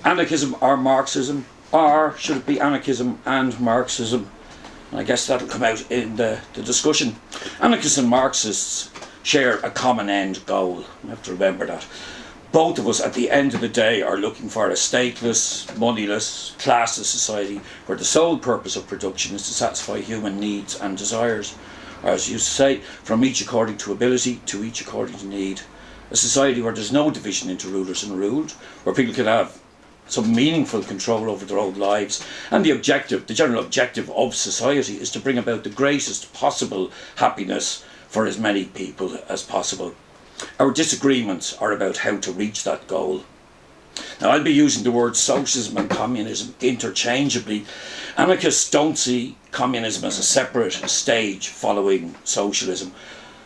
Anarchism or Marxism, or should it be anarchism and Marxism? I guess that'll come out in the discussion. Anarchists and Marxists share a common end goal. You have to remember that. Both of us at the end of the day are looking for a stateless, moneyless, classless society where the sole purpose of production is to satisfy human needs and desires. Or as you used to say, from each according to ability to each according to need. A society where there's no division into rulers and ruled, where people can have some meaningful control over their own lives, and the general objective of society is to bring about the greatest possible happiness for as many people as possible. Our disagreements are about how to reach that goal. Now, I'll be using the words socialism and communism interchangeably. Anarchists don't see communism as a separate stage following socialism.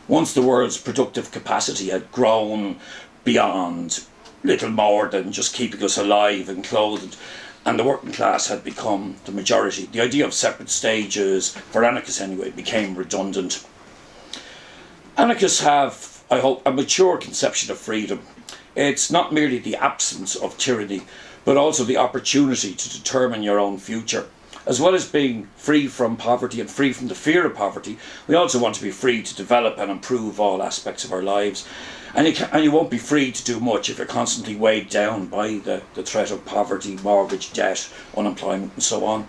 Once the world's productive capacity had grown beyond little more than just keeping us alive and clothed, and the working class had become the majority, the idea of separate stages, for anarchists anyway, became redundant. Anarchists have, I hope, a mature conception of freedom. It's not merely the absence of tyranny, but also the opportunity to determine your own future. As well as being free from poverty and free from the fear of poverty, we also want to be free to develop and improve all aspects of our lives. And you won't be free to do much if you're constantly weighed down by the threat of poverty, mortgage, debt, unemployment and so on.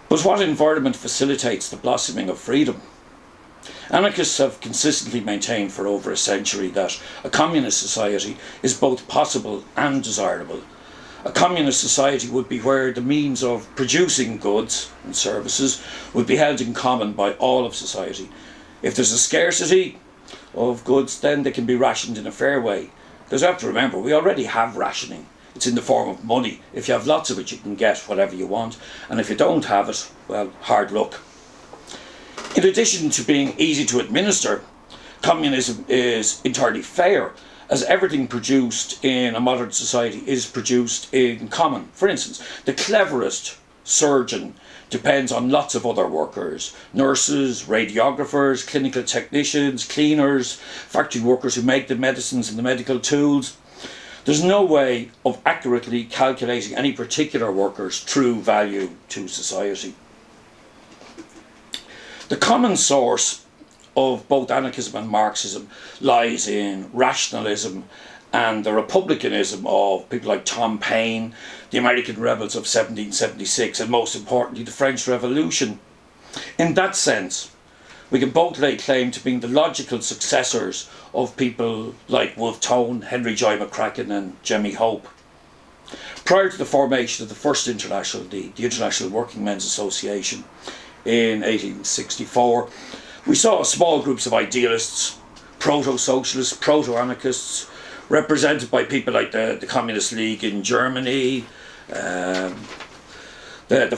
But what environment facilitates the blossoming of freedom? Anarchists have consistently maintained for over a century that a communist society is both possible and desirable. A communist society would be where the means of producing goods and services would be held in common by all of society. If there's a scarcity of goods, then they can be rationed in a fair way. Because you have to remember, we already have rationing. It's in the form of money. If you have lots of it, you can get whatever you want. And if you don't have it, well, hard luck. In addition to being easy to administer, communism is entirely fair, as everything produced in a modern society is produced in common. For instance, the cleverest surgeon depends on lots of other workers: nurses, radiographers, clinical technicians, cleaners, factory workers who make the medicines and the medical tools. There's no way of accurately calculating any particular worker's true value to society. The common source of both anarchism and Marxism lies in rationalism and the republicanism of people like Tom Paine, the American rebels of 1776, and most importantly the French Revolution. In that sense, we can both lay claim to being the logical successors of people like Wolfe Tone, Henry Joy McCracken and Jemmy Hope. Prior to the formation of the first international, the International Working Men's Association in 1864, we saw small groups of idealists, proto-socialists, proto-anarchists, represented by people like the Communist League in Germany, the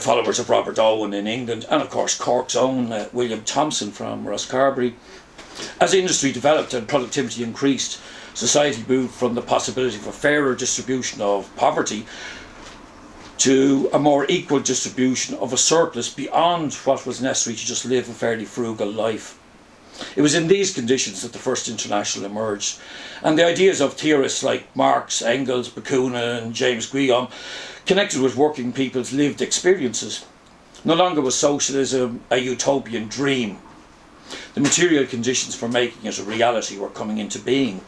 followers of Robert Owen in England, and of course Cork's own William Thompson from Rosscarbery. As industry developed and productivity increased, society moved from the possibility of a fairer distribution of poverty to a more equal distribution of a surplus beyond what was necessary to just live a fairly frugal life. It was in these conditions that the First International emerged, and the ideas of theorists like Marx, Engels, Bakunin and James Greyhound connected with working people's lived experiences. No longer was socialism a utopian dream. The material conditions for making it a reality were coming into being.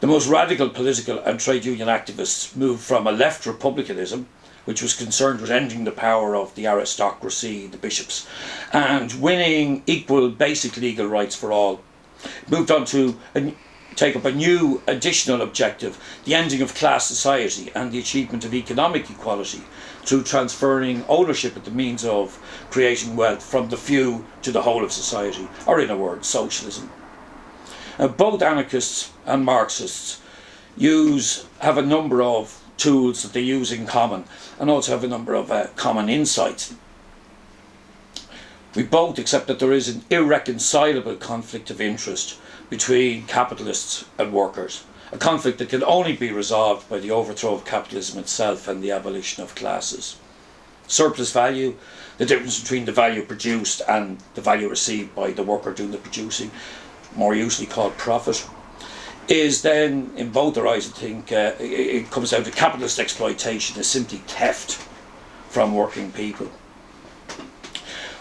The most radical political and trade union activists moved from a left republicanism, which was concerned with ending the power of the aristocracy, the bishops, and winning equal basic legal rights for all. Moved on to take up a new additional objective, the ending of class society and the achievement of economic equality through transferring ownership at the means of creating wealth from the few to the whole of society, or in a word, socialism. Both anarchists and Marxists have a number of tools that they use in common, and also have a number of common insights. We both accept that there is an irreconcilable conflict of interest between capitalists and workers, a conflict that can only be resolved by the overthrow of capitalism itself and the abolition of classes. Surplus value, the difference between the value produced and the value received by the worker doing the producing, more usually called profit, is then, in both their eyes, I think, it comes down to capitalist exploitation is simply theft from working people.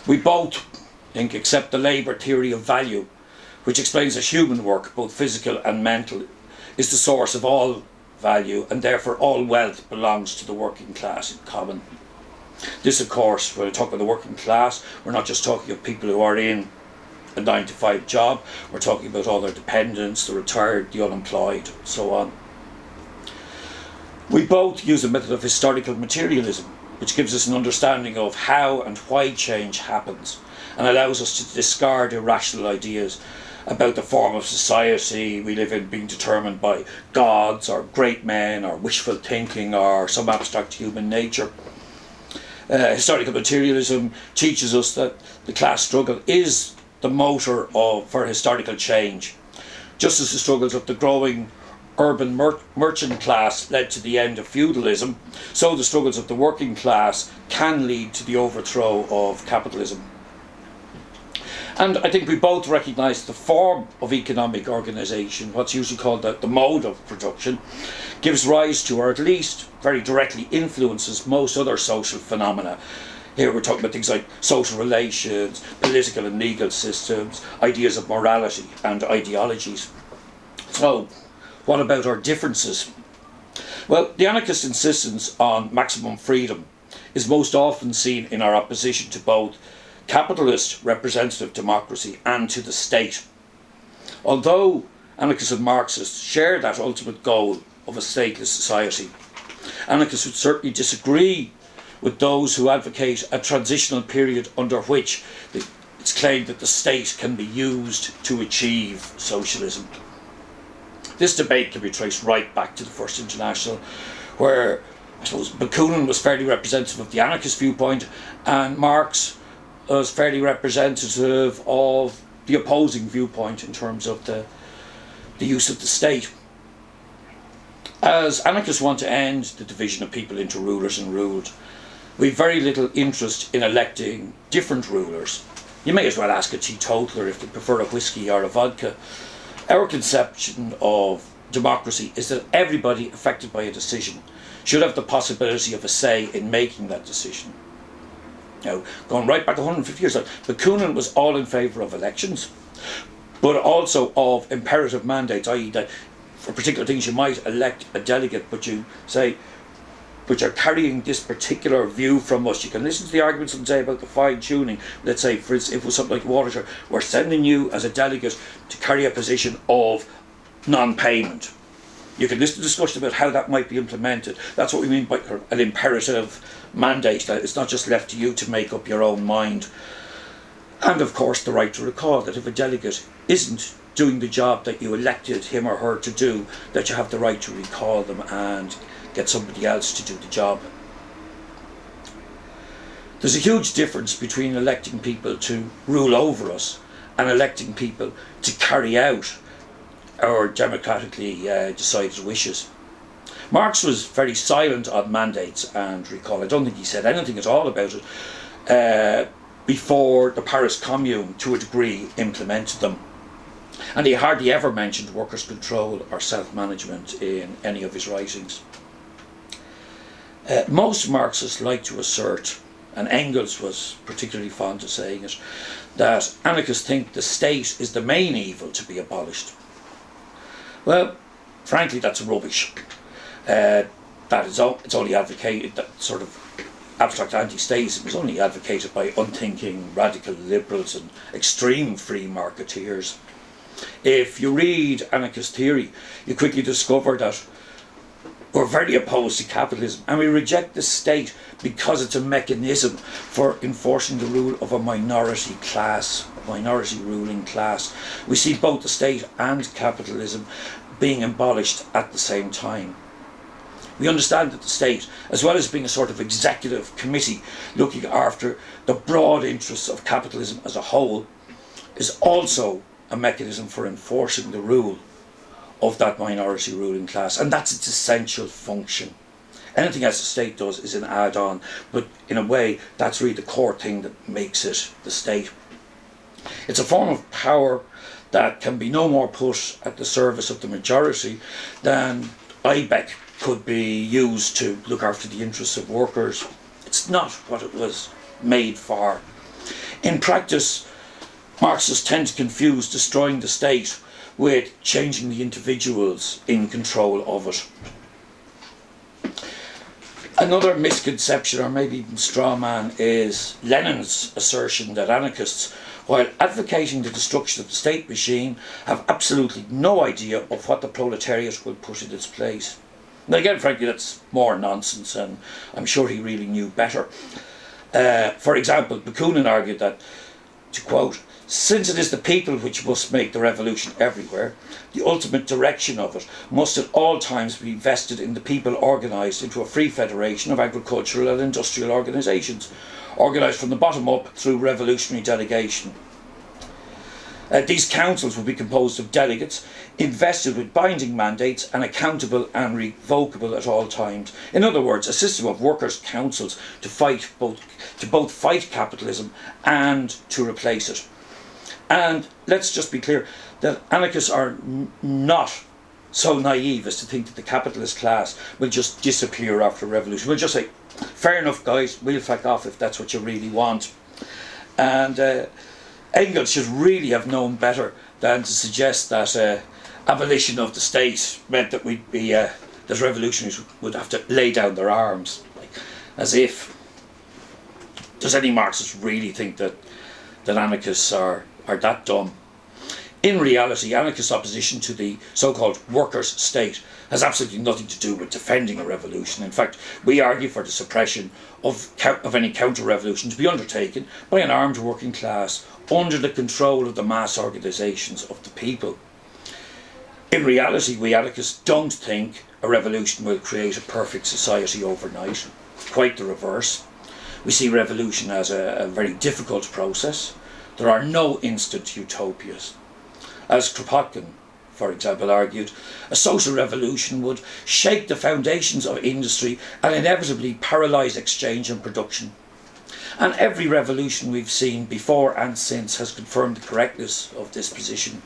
We both, I think, accept the labour theory of value, which explains that human work, both physical and mental, is the source of all value, and therefore all wealth belongs to the working class in common. This, of course, when we talk about the working class, we're not just talking of people who are in a 9-to-5 job, we're talking about all their dependents, the retired, the unemployed, and so on. We both use a method of historical materialism, which gives us an understanding of how and why change happens, and allows us to discard irrational ideas about the form of society we live in being determined by gods or great men or wishful thinking or some abstract human nature. Historical materialism teaches us that the class struggle is the motor for historical change. Just as the struggles of the growing urban merchant class led to the end of feudalism, so the struggles of the working class can lead to the overthrow of capitalism. And I think we both recognise the form of economic organisation, what's usually called the mode of production, gives rise to, or at least very directly influences, most other social phenomena. Here we're talking about things like social relations, political and legal systems, ideas of morality and ideologies. So, what about our differences? Well, the anarchist insistence on maximum freedom is most often seen in our opposition to both capitalist representative democracy and to the state. Although anarchists and Marxists share that ultimate goal of a stateless society, anarchists would certainly disagree with those who advocate a transitional period under which it's claimed that the state can be used to achieve socialism. This debate can be traced right back to the First International, where I suppose Bakunin was fairly representative of the anarchist viewpoint and Marx was fairly representative of the opposing viewpoint in terms of the use of the state. As anarchists want to end the division of people into rulers and ruled, we have very little interest in electing different rulers. You may as well ask a teetotaler if they prefer a whiskey or a vodka. Our conception of democracy is that everybody affected by a decision should have the possibility of a say in making that decision. Now, going right back 150 years ago, Bakunin was all in favour of elections, but also of imperative mandates, i.e. that for particular things you might elect a delegate, but you say, but you're carrying this particular view from us. You can listen to the arguments and say about the fine-tuning. Let's say, for instance, if it was something like water, we're sending you as a delegate to carry a position of non-payment. You can listen to discussion about how that might be implemented. That's what we mean by an imperative mandate, that it's not just left to you to make up your own mind. And of course the right to recall, that if a delegate isn't doing the job that you elected him or her to do, that you have the right to recall them and get somebody else to do the job. There's a huge difference between electing people to rule over us and electing people to carry out our democratically decided wishes. Marx was very silent on mandates and recall. I don't think he said anything at all about it before the Paris Commune, to a degree, implemented them. And he hardly ever mentioned workers' control or self-management in any of his writings. Most Marxists like to assert, and Engels was particularly fond of saying it, that anarchists think the state is the main evil to be abolished. Well, frankly, that's rubbish. It's only advocated, that sort of abstract anti-statism is only advocated by unthinking radical liberals and extreme free marketeers. If you read anarchist theory, you quickly discover that we're very opposed to capitalism and we reject the state because it's a mechanism for enforcing the rule of a minority class, a minority ruling class. We see both the state and capitalism being abolished at the same time. We understand that the state, as well as being a sort of executive committee looking after the broad interests of capitalism as a whole, is also a mechanism for enforcing the rule of that minority ruling class, and that's its essential function. Anything else the state does is an add-on, but in a way that's really the core thing that makes it the state. It's a form of power that can be no more put at the service of the majority than IBEC could be used to look after the interests of workers. It's not what it was made for. In practice, Marxists tend to confuse destroying the state with changing the individuals in control of it. Another misconception, or maybe even straw man, is Lenin's assertion that anarchists, while advocating the destruction of the state machine, have absolutely no idea of what the proletariat will put in its place. Now again, frankly, that's more nonsense, and I'm sure he really knew better. For example, Bakunin argued that, to quote, "Since it is the people which must make the revolution everywhere, the ultimate direction of it must at all times be vested in the people organised into a free federation of agricultural and industrial organisations, organised from the bottom up through revolutionary delegation. These councils will be composed of delegates invested with binding mandates and accountable and revocable at all times. In other words, a system of workers' councils to both fight capitalism and to replace it." And let's just be clear that anarchists are not so naive as to think that the capitalist class will just disappear after a revolution. We'll just say, fair enough guys, we'll fuck off if that's what you really want. And Engels should really have known better than to suggest that abolition of the state meant that that revolutionaries would have to lay down their arms. As if, does any Marxist really think that anarchists are that dumb? In reality, anarchist opposition to the so-called workers' state has absolutely nothing to do with defending a revolution. In fact, we argue for the suppression of any counter-revolution to be undertaken by an armed working class under the control of the mass organisations of the people. In reality, we anarchists don't think a revolution will create a perfect society overnight. Quite the reverse. We see revolution as a very difficult process. There are no instant utopias. As Kropotkin, for example, argued, a social revolution would shake the foundations of industry and inevitably paralyse exchange and production. And every revolution we've seen before and since has confirmed the correctness of this position.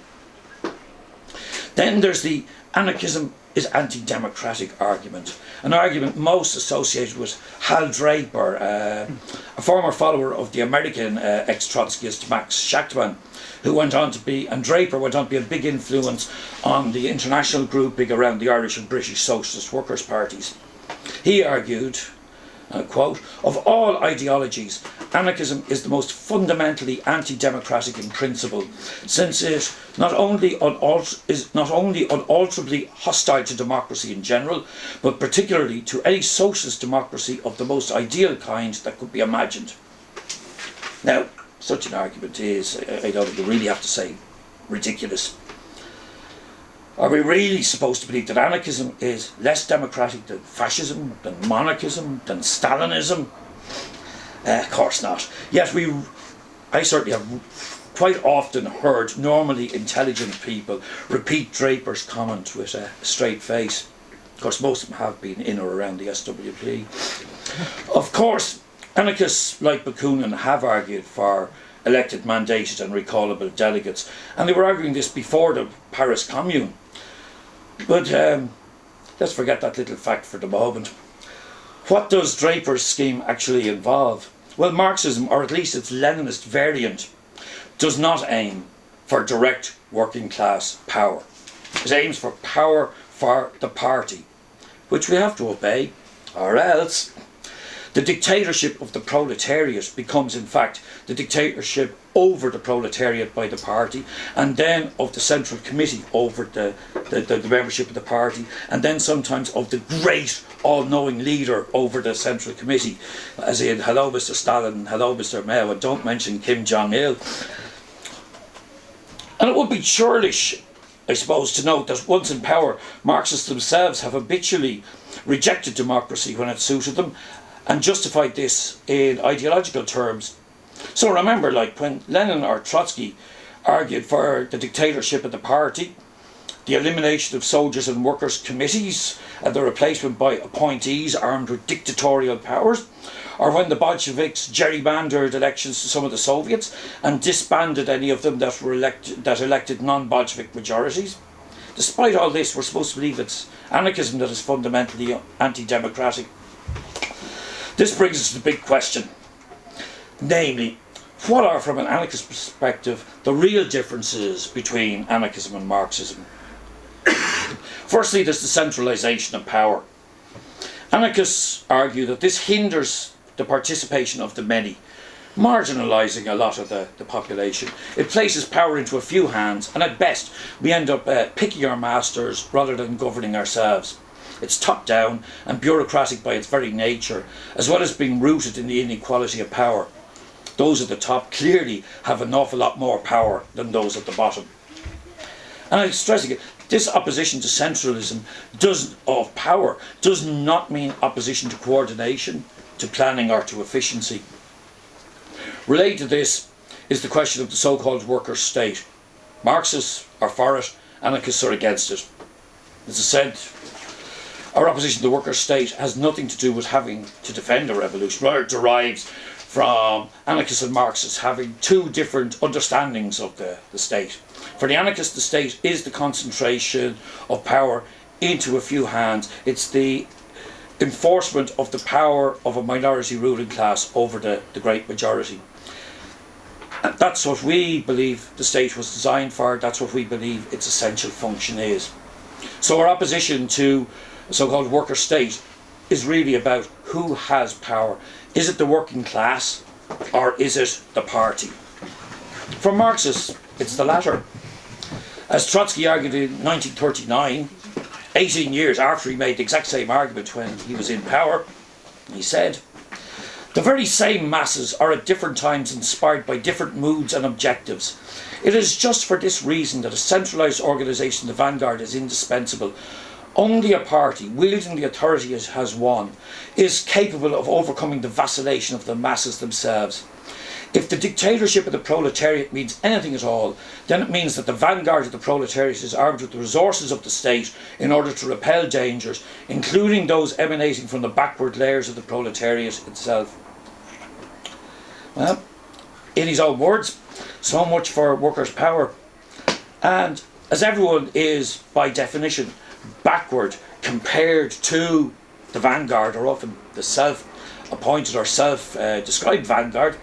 Then there's the anarchism is anti-democratic argument, an argument most associated with Hal Draper, a former follower of the American ex-Trotskyist Max Shachtman, who went on to be, and Draper went on to be a big influence on the international grouping around the Irish and British Socialist Workers' Parties. He argued, quote, "Of all ideologies, anarchism is the most fundamentally anti-democratic in principle, since it is not only unalterably hostile to democracy in general, but particularly to any socialist democracy of the most ideal kind that could be imagined." Now, such an argument is, I don't think we really have to say, ridiculous. Are we really supposed to believe that anarchism is less democratic than fascism, than monarchism, than Stalinism? Of course not. Yet I certainly have quite often heard normally intelligent people repeat Draper's comment with a straight face. Of course, most of them have been in or around the SWP. Of course, anarchists like Bakunin have argued for elected, mandated and recallable delegates, and they were arguing this before the Paris Commune. But let's forget that little fact for the moment. What does Draper's scheme actually involve? Well, Marxism, or at least its Leninist variant, does not aim for direct working class power. It aims for power for the party, which we have to obey, or else the dictatorship of the proletariat becomes in fact the dictatorship over the proletariat by the party, and then of the central committee over the membership of the party, and then sometimes of the great all-knowing leader over the central committee, as in hello Mr. Stalin, hello Mr. Mao, and don't mention Kim Jong-il. And it would be churlish, I suppose, to note that once in power, Marxists themselves have habitually rejected democracy when it suited them, and justified this in ideological terms. So remember, like when Lenin or Trotsky argued for the dictatorship of the party, the elimination of soldiers and workers' committees and their replacement by appointees armed with dictatorial powers, or when the Bolsheviks gerrymandered elections to some of the Soviets and disbanded any of them that elected non-Bolshevik majorities. Despite all this, we're supposed to believe it's anarchism that is fundamentally anti-democratic. This brings us to the big question, namely, what are, from an anarchist perspective, the real differences between anarchism and Marxism? Firstly, there's the centralisation of power. Anarchists argue that this hinders the participation of the many, marginalising a lot of the population. It places power into a few hands, and at best we end up picking our masters rather than governing ourselves. It's top down and bureaucratic by its very nature, as well as being rooted in the inequality of power. Those at the top clearly have an awful lot more power than those at the bottom. And I'm stressing it, this opposition to centralism of power does not mean opposition to coordination, to planning or to efficiency. Related to this is the question of the so-called worker state. Marxists are for it, anarchists are against it. As I said, our opposition to the worker state has nothing to do with having to defend a revolution, rather it derives from anarchists and Marxists having two different understandings of the state. For the anarchist, the state is the concentration of power into a few hands. It's the enforcement of the power of a minority ruling class over the great majority. And that's what we believe the state was designed for, that's what we believe its essential function is. So our opposition to a so-called worker state is really about who has power. Is it the working class or is it the party? For Marxists, it's the latter. As Trotsky argued in 1939, 18 years after he made the exact same argument when he was in power, he said, "The very same masses are at different times inspired by different moods and objectives. It is just for this reason that a centralised organisation, the vanguard, is indispensable. Only a party, wielding the authority it has won, is capable of overcoming the vacillation of the masses themselves. If the dictatorship of the proletariat means anything at all, then it means that the vanguard of the proletariat is armed with the resources of the state in order to repel dangers, including those emanating from the backward layers of the proletariat itself." Well, in his own words, so much for workers' power. And as everyone is, by definition, backward compared to the vanguard, or often the self-appointed or self-described vanguard,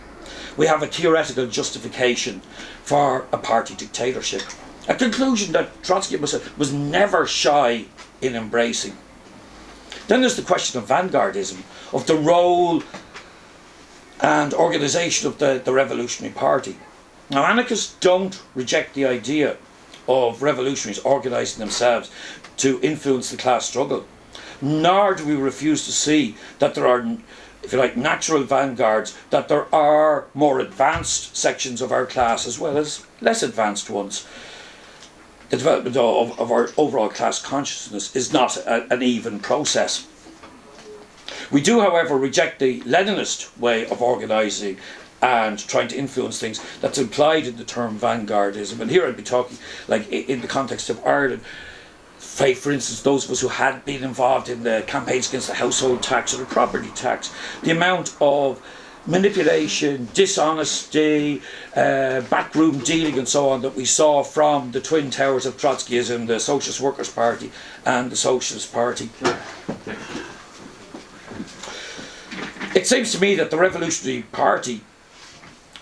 we have a theoretical justification for a party dictatorship. A conclusion that Trotsky was never shy in embracing. Then there's the question of vanguardism, of the role and organisation of the Revolutionary Party. Now, anarchists don't reject the idea of revolutionaries organising themselves to influence the class struggle, nor do we refuse to see that there are, if you like, natural vanguards, that there are more advanced sections of our class as well as less advanced ones. The development of our overall class consciousness is not an even process. We do, however, reject the Leninist way of organising and trying to influence things that's implied in the term vanguardism. And here I'd be talking, like, in the context of Ireland, for instance, those of us who had been involved in the campaigns against the household tax or the property tax, the amount of manipulation, dishonesty, backroom dealing and so on that we saw from the twin towers of Trotskyism, the Socialist Workers' Party and the Socialist Party. It seems to me that the Revolutionary Party,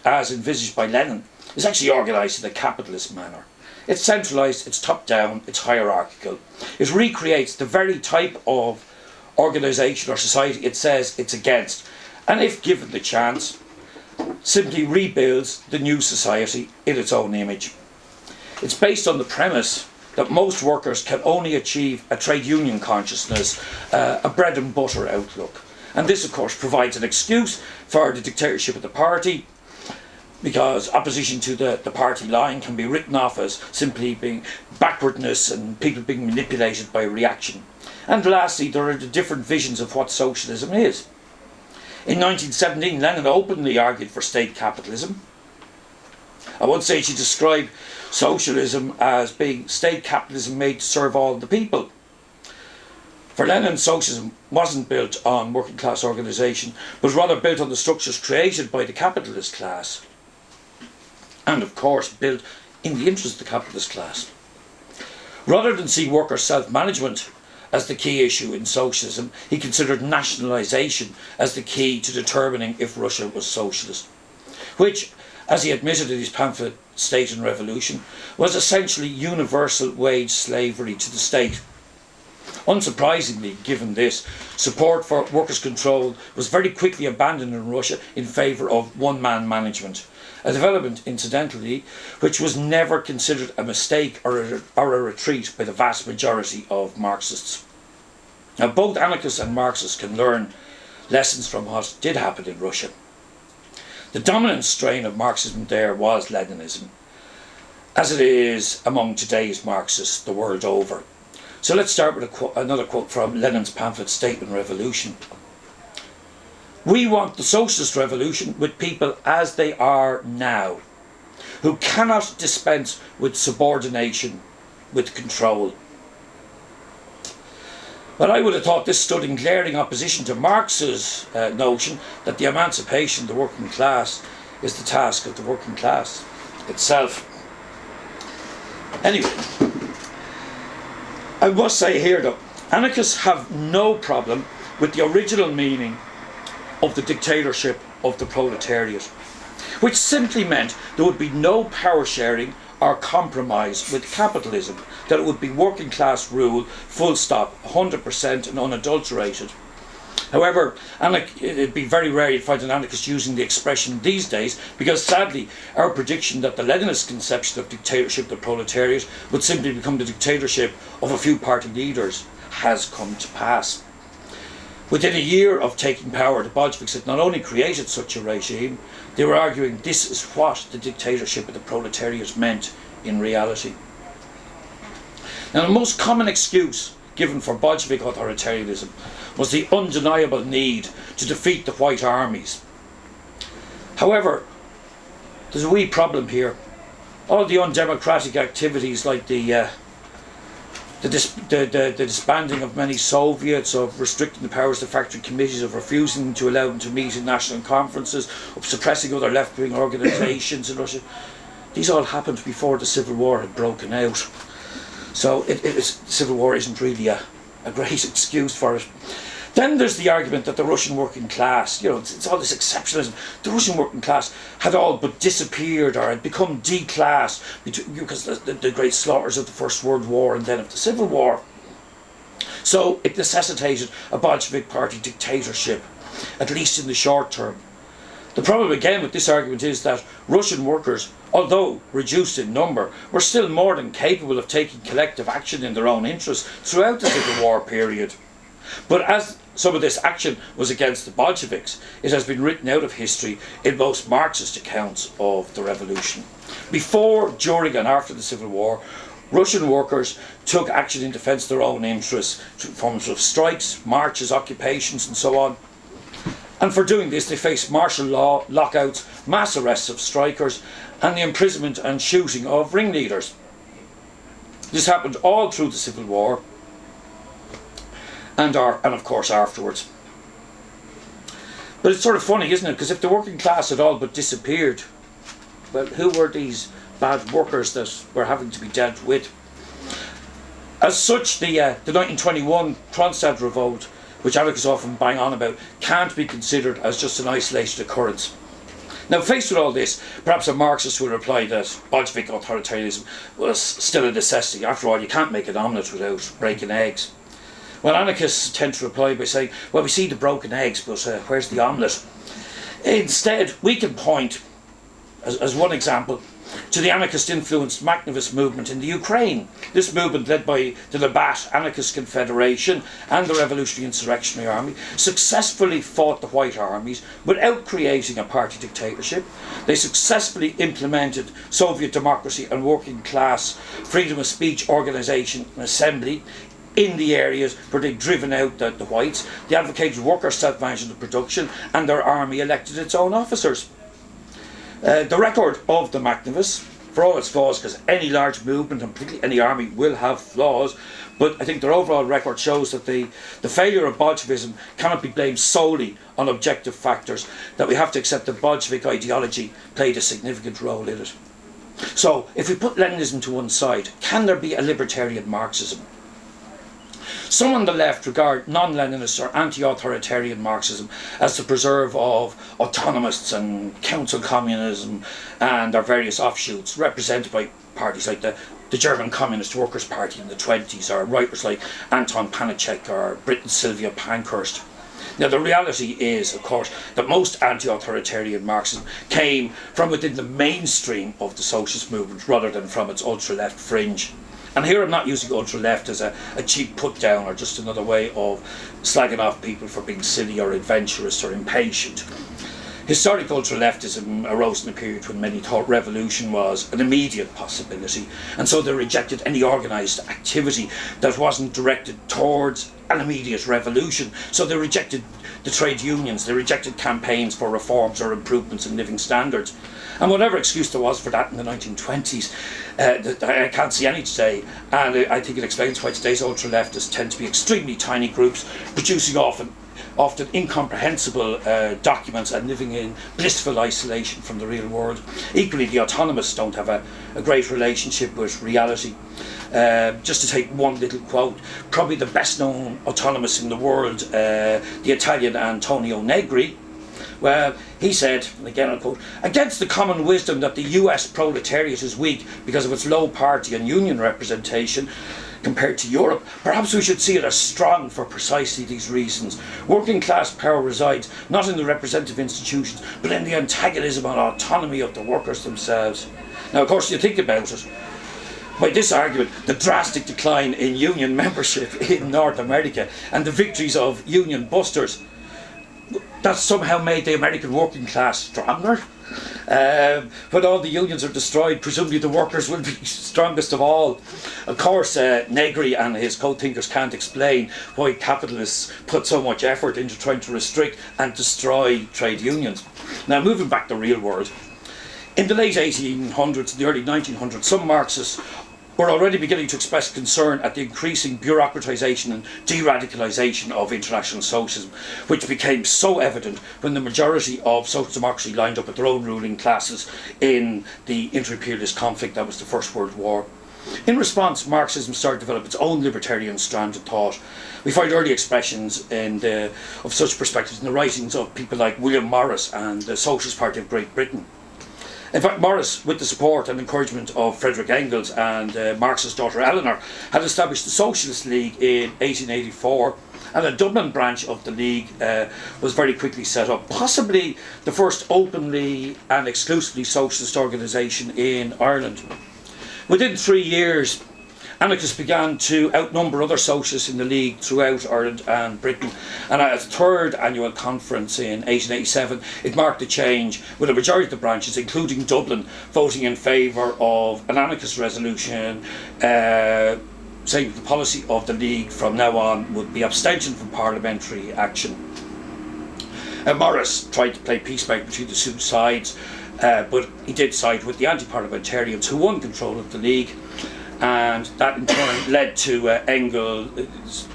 as envisaged by Lenin, is actually organised in a capitalist manner. It's centralised, it's top-down, it's hierarchical. It recreates the very type of organisation or society it says it's against, and if given the chance, simply rebuilds the new society in its own image. It's based on the premise that most workers can only achieve a trade union consciousness, a bread and butter outlook. And this, of course, provides an excuse for the dictatorship of the party, because opposition to the party line can be written off as simply being backwardness and people being manipulated by reaction. And lastly, there are the different visions of what socialism is. In 1917, Lenin openly argued for state capitalism. At one stage he described socialism as being state capitalism made to serve all the people. For Lenin, socialism wasn't built on working class organisation, but rather built on the structures created by the capitalist class, and of course built in the interest of the capitalist class. Rather than see worker self-management as the key issue in socialism, he considered nationalisation as the key to determining if Russia was socialist, which, as he admitted in his pamphlet State and Revolution, was essentially universal wage slavery to the state. Unsurprisingly, given this, support for workers' control was very quickly abandoned in Russia in favour of one-man management, a development, incidentally, which was never considered a mistake or a retreat by the vast majority of Marxists. Now, both anarchists and Marxists can learn lessons from what did happen in Russia. The dominant strain of Marxism there was Leninism, as it is among today's Marxists the world over. So let's start with another quote from Lenin's pamphlet State and Revolution. "We want the socialist revolution with people as they are now, who cannot dispense with subordination, with control." Well, I would have thought this stood in glaring opposition to Marx's notion that the emancipation of the working class is the task of the working class itself. Anyway, I must say here though, anarchists have no problem with the original meaning of the dictatorship of the proletariat, which simply meant there would be no power sharing or compromise with capitalism, that it would be working class rule, full stop, 100% and unadulterated. However, it'd be very rare you'd find an anarchist using the expression these days, because sadly our prediction that the Leninist conception of dictatorship of the proletariat would simply become the dictatorship of a few party leaders has come to pass. Within a year of taking power, the Bolsheviks had not only created such a regime, they were arguing this is what the dictatorship of the proletariat meant in reality. Now, the most common excuse given for Bolshevik authoritarianism was the undeniable need to defeat the white armies. However, there's a wee problem here. All the undemocratic activities like the disbanding of many Soviets, of restricting the powers of the factory committees, of refusing to allow them to meet in national conferences, of suppressing other left-wing organisations in Russia, these all happened before the Civil War had broken out. So the Civil War isn't really a great excuse for it. Then there's the argument that the Russian working class, it's all this exceptionalism. The Russian working class had all but disappeared or had become declassed because the great slaughters of the First World War and then of the Civil War. So it necessitated a Bolshevik party dictatorship, at least in the short term. The problem again with this argument is that Russian workers, although reduced in number, were still more than capable of taking collective action in their own interests throughout the Civil War period. But as some of this action was against the Bolsheviks, it has been written out of history in most Marxist accounts of the revolution. Before, during and after the Civil War, Russian workers took action in defence of their own interests in forms of strikes, marches, occupations and so on. And for doing this they faced martial law, lockouts, mass arrests of strikers and the imprisonment and shooting of ringleaders. This happened all through the Civil War and of course afterwards. But it's sort of funny, isn't it? Because if the working class had all but disappeared, well, who were these bad workers that were having to be dealt with? As such, the 1921 Kronstadt revolt, which anarchists often bang on about, can't be considered as just an isolated occurrence. Now, faced with all this, perhaps a Marxist will reply that Bolshevik authoritarianism was still a necessity. After all, you can't make an omelette without breaking eggs. Well, anarchists tend to reply by saying, well, we see the broken eggs, but where's the omelette? Instead, we can point, as one example, to the anarchist-influenced Maknovist movement in the Ukraine. This movement, led by the Lebat Anarchist Confederation and the Revolutionary Insurrectionary Army, successfully fought the White Armies without creating a party dictatorship. They successfully implemented Soviet democracy and working class freedom of speech, organisation and assembly in the areas where they'd driven out the whites. They advocated worker self-management of production, and their army elected its own officers. The record of the Maknovists for all its flaws, because any large movement, and particularly any army, will have flaws, but I think their overall record shows that the failure of Bolshevism cannot be blamed solely on objective factors, that we have to accept that Bolshevik ideology played a significant role in it. So, if we put Leninism to one side, can there be a libertarian Marxism? Some on the left regard non-Leninist or anti-authoritarian Marxism as the preserve of autonomists and council communism and their various offshoots, represented by parties like the German Communist Workers' Party in the 20s, or writers like Anton Panacek or Britain's Sylvia Pankhurst. Now, the reality is, of course, that most anti-authoritarian Marxism came from within the mainstream of the socialist movement rather than from its ultra-left fringe. And here I'm not using ultra-left as a cheap put-down or just another way of slagging off people for being silly or adventurous or impatient. Historic ultra-leftism arose in a period when many thought revolution was an immediate possibility, and so they rejected any organised activity that wasn't directed towards an immediate revolution. So they rejected the trade unions, they rejected campaigns for reforms or improvements in living standards. And whatever excuse there was for that in the 1920s, I can't see any today, and I think it explains why today's ultra-leftists tend to be extremely tiny groups, producing often incomprehensible documents and living in blissful isolation from the real world. Equally, the autonomists don't have a great relationship with reality. Just to take one little quote, probably the best known autonomist in the world, the Italian Antonio Negri, well, he said, and again I'll quote, "Against the common wisdom that the US proletariat is weak because of its low party and union representation compared to Europe, perhaps we should see it as strong for precisely these reasons. Working class power resides not in the representative institutions, but in the antagonism and autonomy of the workers themselves." Now, of course, you think about it, by this argument, the drastic decline in union membership in North America and the victories of union busters, that somehow made the American working class stronger. When all the unions are destroyed, presumably the workers will be strongest of all. Of course, Negri and his co-thinkers can't explain why capitalists put so much effort into trying to restrict and destroy trade unions. Now, moving back to the real world, in the late 1800s and the early 1900s, some Marxists were already beginning to express concern at the increasing bureaucratisation and de-radicalisation of international socialism, which became so evident when the majority of social democracy lined up with their own ruling classes in the inter-imperialist conflict that was the First World War. In response, Marxism started to develop its own libertarian strand of thought. We find early expressions of such perspectives in the writings of people like William Morris and the Socialist Party of Great Britain. In fact, Morris, with the support and encouragement of Frederick Engels and Marx's daughter Eleanor, had established the Socialist League in 1884, and a Dublin branch of the League was very quickly set up, possibly the first openly and exclusively socialist organisation in Ireland. Within 3 years, anarchists began to outnumber other socialists in the League throughout Ireland and Britain, and at its third annual conference in 1887 it marked a change, with a majority of the branches, including Dublin, voting in favour of an anarchist resolution saying that the policy of the League from now on would be abstention from parliamentary action. Morris tried to play peacemaker between the two sides, but he did side with the anti-parliamentarians who won control of the League, and that in turn led to Engels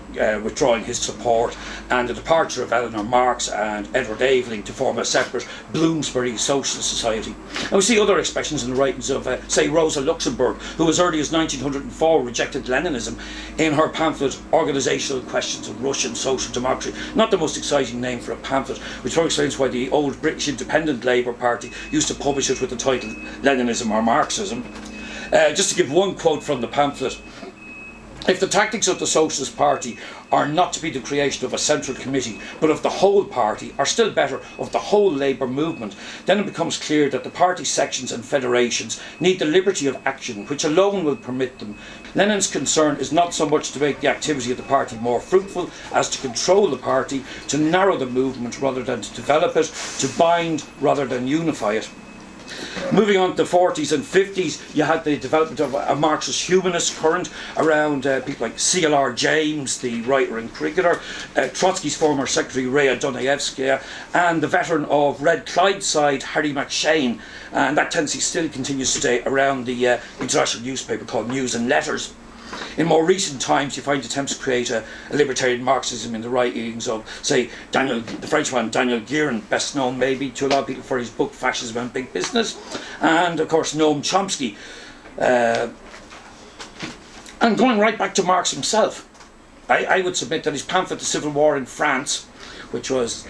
withdrawing his support and the departure of Eleanor Marx and Edward Aveling to form a separate Bloomsbury Socialist Society. And we see other expressions in the writings of, say, Rosa Luxemburg, who as early as 1904 rejected Leninism in her pamphlet Organisational Questions of Russian Social Democracy. Not the most exciting name for a pamphlet, which probably explains why the old British Independent Labour Party used to publish it with the title Leninism or Marxism. Just to give one quote from the pamphlet: "If the tactics of the Socialist Party are not to be the creation of a central committee, but of the whole party, or still better, of the whole labour movement, then it becomes clear that the party sections and federations need the liberty of action which alone will permit them. Lenin's concern is not so much to make the activity of the party more fruitful as to control the party, to narrow the movement rather than to develop it, to bind rather than unify it." Moving on to the 40s and 50s, you had the development of a Marxist humanist current around people like C.L.R. James, the writer and cricketer, Trotsky's former secretary Rhea Dunayevskaya, and the veteran of Red Clydeside, Harry MacSimoin. And that tendency still continues today around the international newspaper called News and Letters. In more recent times, you find attempts to create a libertarian Marxism in the writings of, say, the Frenchman Daniel Guérin, best known maybe to a lot of people for his book Fascism and Big Business, and of course Noam Chomsky. And going right back to Marx himself, I would submit that his pamphlet, The Civil War in France, which was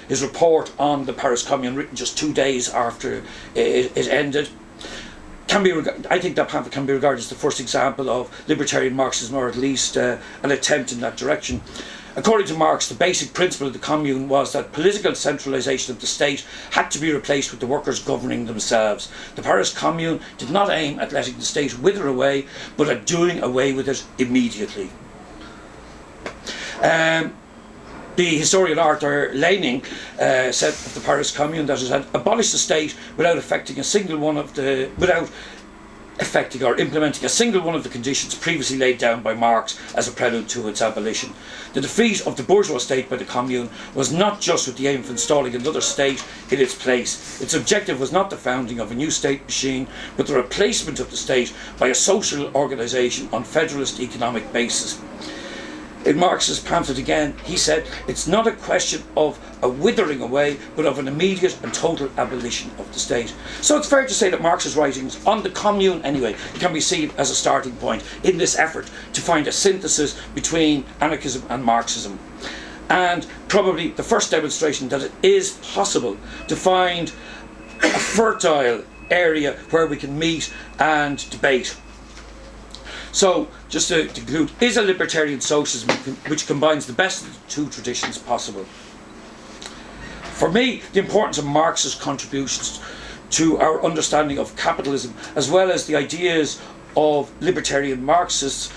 his report on the Paris Commune, written just 2 days after it ended, I think that pamphlet can be regarded as the first example of libertarian Marxism, or at least an attempt in that direction. According to Marx, the basic principle of the Commune was that political centralisation of the state had to be replaced with the workers governing themselves. The Paris Commune did not aim at letting the state wither away, but at doing away with it immediately. The historian Arthur Leining said of the Paris Commune that it had abolished the state without affecting or implementing a single one of the conditions previously laid down by Marx as a prelude to its abolition. The defeat of the bourgeois state by the Commune was not just with the aim of installing another state in its place. Its objective was not the founding of a new state machine, but the replacement of the state by a social organisation on federalist economic basis. In Marx's pamphlet again, he said, it's not a question of a withering away, but of an immediate and total abolition of the state. So it's fair to say that Marx's writings on the Commune, anyway, can be seen as a starting point in this effort to find a synthesis between anarchism and Marxism. And probably the first demonstration that it is possible to find a fertile area where we can meet and debate. So, just to conclude, is a libertarian socialism which combines the best of the two traditions possible? For me, the importance of Marx's contributions to our understanding of capitalism, as well as the ideas of libertarian Marxists,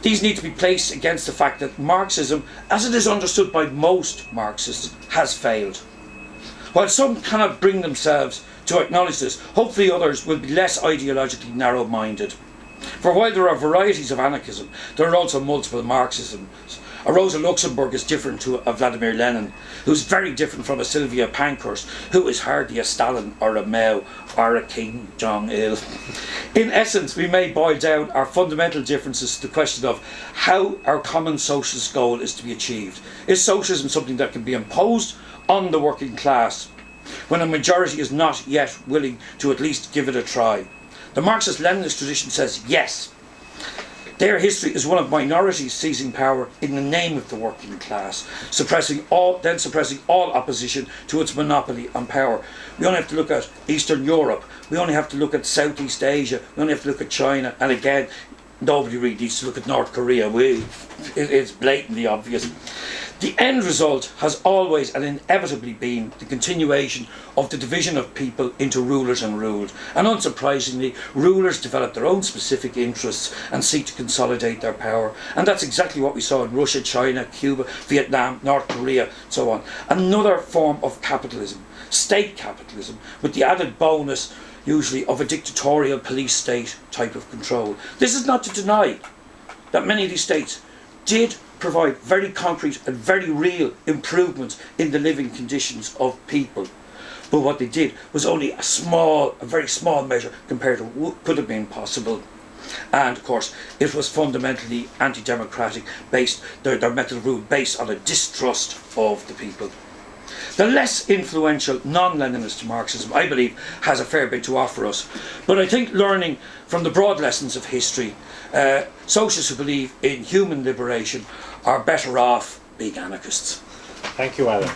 these need to be placed against the fact that Marxism, as it is understood by most Marxists, has failed. While some cannot bring themselves to acknowledge this, hopefully others will be less ideologically narrow-minded. For while there are varieties of anarchism, there are also multiple Marxisms. A Rosa Luxemburg is different to a Vladimir Lenin, who's very different from a Sylvia Pankhurst, who is hardly a Stalin or a Mao or a Kim Jong-il. In essence, we may boil down our fundamental differences to the question of how our common socialist goal is to be achieved. Is socialism something that can be imposed on the working class, when a majority is not yet willing to at least give it a try? The Marxist-Leninist tradition says yes. Their history is one of minorities seizing power in the name of the working class, suppressing all opposition to its monopoly on power. We only have to look at Eastern Europe. We only have to look at Southeast Asia. We only have to look at China. And again, nobody really needs to look at North Korea. It's blatantly obvious. The end result has always and inevitably been the continuation of the division of people into rulers and ruled. And unsurprisingly, rulers develop their own specific interests and seek to consolidate their power. And that's exactly what we saw in Russia, China, Cuba, Vietnam, North Korea, so on. Another form of capitalism, state capitalism, with the added bonus usually of a dictatorial police state type of control. This is not to deny that many of these states did provide very concrete and very real improvements in the living conditions of people. But what they did was only a very small measure compared to what could have been possible. And of course, it was fundamentally anti-democratic, their method of rule based on a distrust of the people. The less influential non-Leninist Marxism, I believe, has a fair bit to offer us. But I think learning from the broad lessons of history, socialists who believe in human liberation are better off being anarchists. Thank you, Alan.